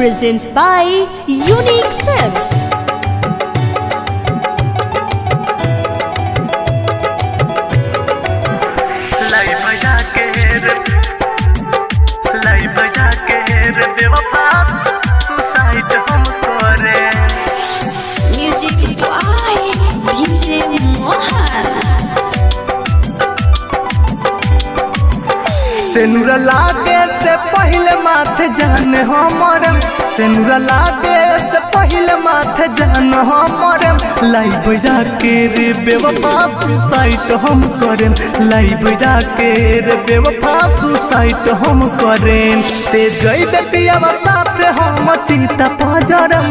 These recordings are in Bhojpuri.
presents by Unique Films. Music by DJ Mohan. सेनुरा लागे से पहले माथे जान हमर सेनुरा लागे से पहले माथे जान हमर लाइव जाके रे बेवफा सुसाइड हम करें लाइव जाके रे बेवफा सुसाइड हम करें ते जई बेटिया साथ हम चिता पजरम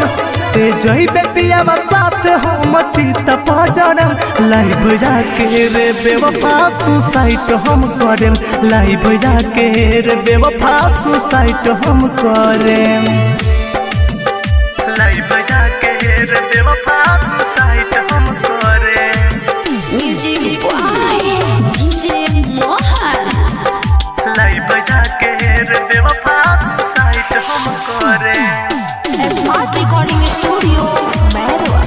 ते जई बेटिया साथ हम चिता पजरम लाइव जाके रे बेवफा सुसाइड हम करें लाइव जाके रे बेवफा सुसाइड हम करें लाइव जाके रे बेवफा सुसाइड हम करें Music by DJ Mohan. Live जाके रे बेवफा सुसाइड हम करें Smart Recording Studio, Merwa.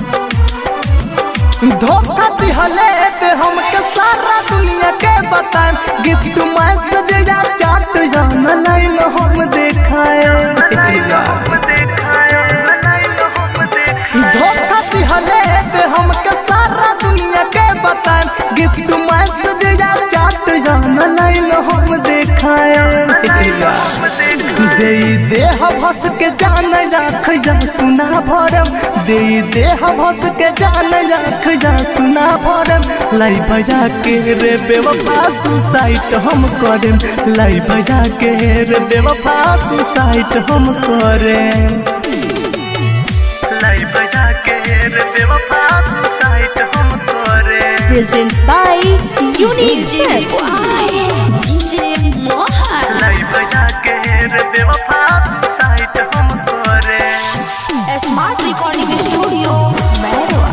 धोखा दिहले ते हमके सारा दुनिया के बताएं गिफ्ट मैसेज या चाट जान लाइन हम देखाए धोखा दिहले ते हमके सारा दुनिया के बताएं गिफ्ट मैसेज या चाट जान लाइन हम देखाए दे भस के जान राख जा सुना भरम दे भस के जान राख जा सुना भरम लाइव जाके रे बेवफा सुसाइड हम करें लाइव जाके रे बेवफा सुसाइड हम करें लाइव जाके रे बेवफा सुसाइड हम करें Presents by Unique Music Films. by DJ Mohan. Live जाके रे बेवफा सुसाइड हम करें Smart Recording Studio, Merwa.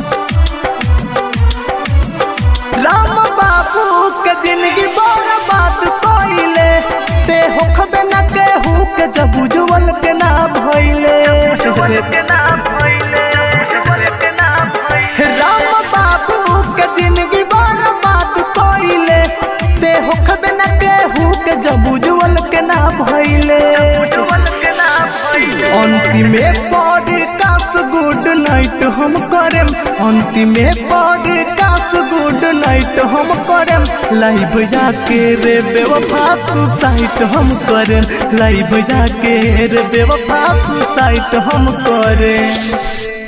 Ram बाबू के जिंदगी बर्बाद कइले ते होखबे न केहू के जब उज्जवल के ना भइले राम बाबू के जिंदगी बर्बाद कइले ते होखबे न केहू के जब उज्जवल के ना भइले अंतिमे पॉडकास्ट गुड नाइट हम करें अंतिमे पॉडकास्ट गुड नाइट हम करें लाइव जाके रे बेवफा सुसाइड हम करें लाइव जाके रे बेवफा सुसाइड हम करें।